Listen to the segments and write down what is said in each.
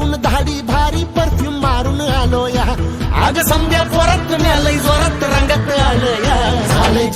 घालून दाढी भारी परफ्यूम मारून आलो या अग संध्या जोरात न्यालय जोरात रंगात आलो या झाले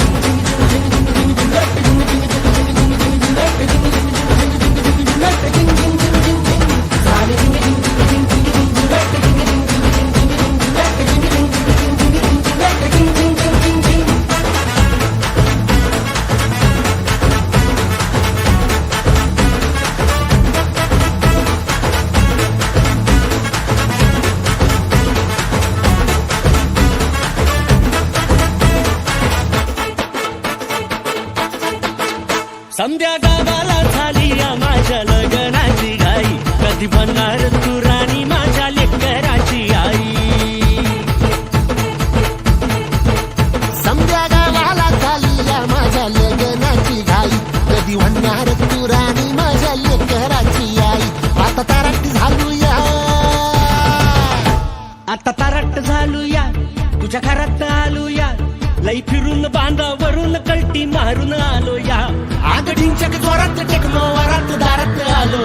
संध्या गावाला झाली या माझ्या लग्नाची घाई कधी बनणार तू राणी माझ्या लेकराची आई संध्या गावाला झाली या माझ्या लग्नाची घाई कधी म्हणणार तू राणी माझ्या लेकराची आई आता ताराट झालूया आता तारट झालूया तुझ्या घरात आलूया लई फिरून बांधावरून कलटी मारून आलो या आग ढिंचक जोरात टेकलो वरात दारात आलो